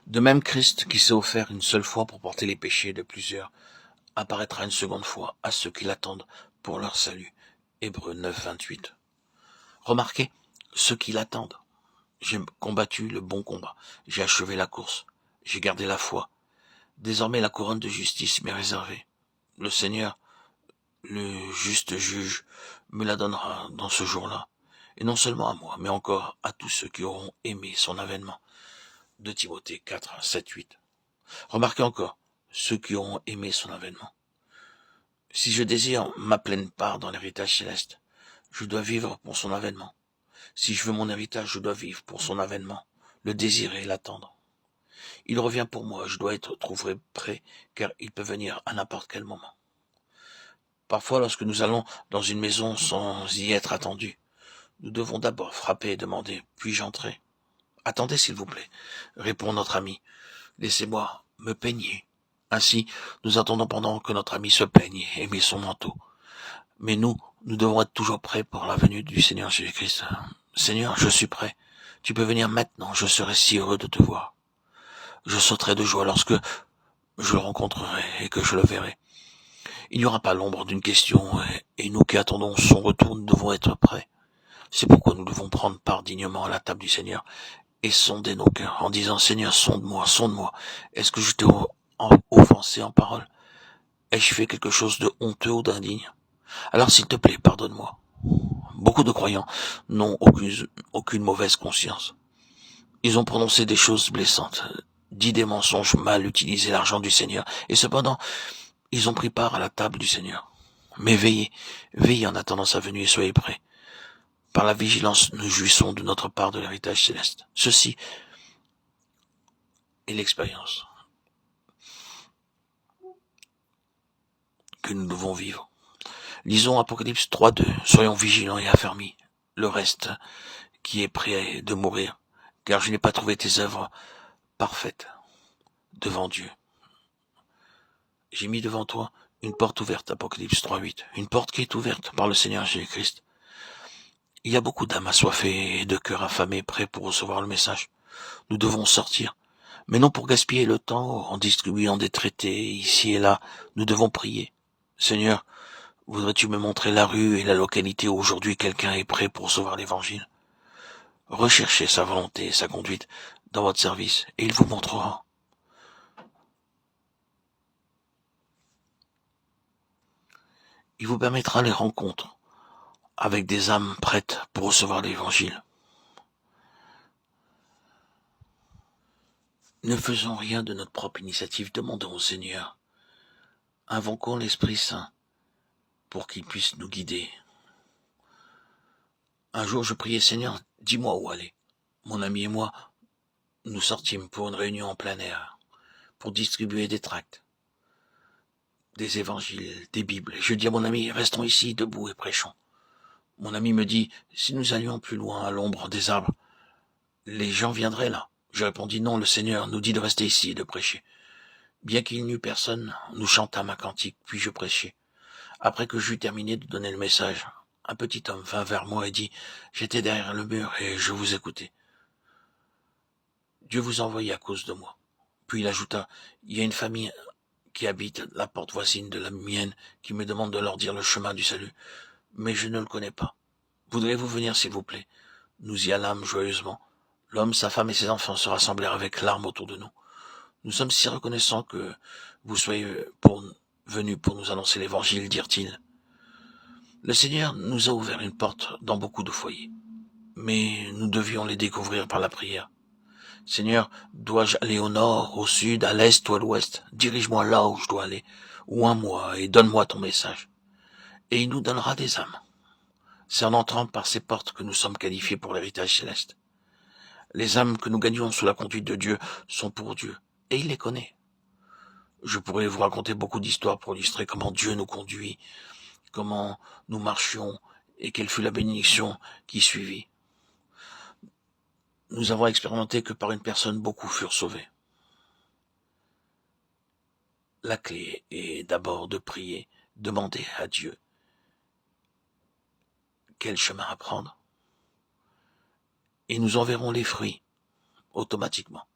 De même, Christ, qui s'est offert une seule fois pour porter les péchés de plusieurs, apparaîtra une seconde fois à ceux qui l'attendent pour leur salut. Hébreux 9, 28. Remarquez, ceux qui l'attendent. J'ai combattu le bon combat, j'ai achevé la course, j'ai gardé la foi. Désormais la couronne de justice m'est réservée. Le Seigneur, le juste juge, me la donnera dans ce jour-là. Et non seulement à moi, mais encore à tous ceux qui auront aimé son avènement. 2 Timothée 4, 7, 8. Remarquez encore, ceux qui auront aimé son avènement. Si je désire ma pleine part dans l'héritage céleste, je dois vivre pour son avènement. Si je veux mon héritage, je dois vivre pour son avènement, le désirer et l'attendre. Il revient pour moi, je dois être trouvé prêt, car il peut venir à n'importe quel moment. Parfois, lorsque nous allons dans une maison sans y être attendus, nous devons d'abord frapper et demander « Puis-je entrer ?» « Attendez, s'il vous plaît, » répond notre ami. « Laissez-moi me peigner. » Ainsi, nous attendons pendant que notre ami se peigne et met son manteau. Mais nous devons être toujours prêts pour la venue du Seigneur Jésus-Christ. « Seigneur, je suis prêt. Tu peux venir maintenant, je serai si heureux de te voir. Je sauterai de joie lorsque je le rencontrerai et que je le verrai. Il n'y aura pas l'ombre d'une question, et nous qui attendons son retour, nous devons être prêts. C'est pourquoi nous devons prendre part dignement à la table du Seigneur et sonder nos cœurs en disant « Seigneur, sonde-moi, sonde-moi. Est-ce que je t'ai offensé en parole? Ai-je fait quelque chose de honteux ou d'indigne? Alors s'il te plaît, pardonne-moi. » Beaucoup de croyants n'ont aucune mauvaise conscience. Ils ont prononcé des choses blessantes, dit des mensonges, mal utilisé l'argent du Seigneur, et cependant, ils ont pris part à la table du Seigneur. Mais veillez en attendant sa venue et soyez prêts. Par la vigilance, nous jouissons de notre part de l'héritage céleste. Ceci est l'expérience que nous devons vivre. Lisons Apocalypse 3.2. Soyons vigilants et affermis. Le reste qui est prêt de mourir, car je n'ai pas trouvé tes œuvres parfaites devant Dieu. J'ai mis devant toi une porte ouverte, Apocalypse 3.8. Une porte qui est ouverte par le Seigneur Jésus-Christ. Il y a beaucoup d'âmes assoiffées et de cœurs affamés prêts pour recevoir le message. Nous devons sortir, mais non pour gaspiller le temps en distribuant des traités ici et là. Nous devons prier. Seigneur, voudrais-tu me montrer la rue et la localité où aujourd'hui quelqu'un est prêt pour recevoir l'évangile? Recherchez sa volonté et sa conduite dans votre service et il vous montrera. Il vous permettra les rencontres avec des âmes prêtes pour recevoir l'évangile. Ne faisons rien de notre propre initiative, demandons au Seigneur. Invoquons l'Esprit Saint pour qu'il puisse nous guider. Un jour je priais, Seigneur, dis-moi où aller. Mon ami et moi, nous sortîmes pour une réunion en plein air, pour distribuer des tracts, des évangiles, des Bibles. Je dis à mon ami, restons ici, debout et prêchons. Mon ami me dit, si nous allions plus loin à l'ombre des arbres, les gens viendraient là. Je répondis, non, le Seigneur nous dit de rester ici et de prêcher. Bien qu'il n'y eût personne, nous chantâmes un cantique, puis je prêchai. Après que j'eus terminé de donner le message, un petit homme vint vers moi et dit, j'étais derrière le mur et je vous écoutais. Dieu vous a envoyé à cause de moi. Puis il ajouta, il y a une famille qui habite la porte voisine de la mienne qui me demande de leur dire le chemin du salut, mais je ne le connais pas. Voudriez-vous venir, s'il vous plaît? Nous y allâmes joyeusement. L'homme, sa femme et ses enfants se rassemblèrent avec larmes autour de nous. Nous sommes si reconnaissants que vous soyez venus pour nous annoncer l'évangile, dirent-ils. Le Seigneur nous a ouvert une porte dans beaucoup de foyers, mais nous devions les découvrir par la prière. Seigneur, dois-je aller au nord, au sud, à l'est ou à l'ouest? Dirige-moi là où je dois aller, ou un moi, et donne-moi ton message. Et il nous donnera des âmes. C'est en entrant par ces portes que nous sommes qualifiés pour l'héritage céleste. Les âmes que nous gagnons sous la conduite de Dieu sont pour Dieu, et il les connaît. Je pourrais vous raconter beaucoup d'histoires pour illustrer comment Dieu nous conduit, comment nous marchions, et quelle fut la bénédiction qui suivit. Nous avons expérimenté que par une personne, beaucoup furent sauvés. La clé est d'abord de prier, demander à Dieu quel chemin à prendre. Et nous en verrons les fruits automatiquement.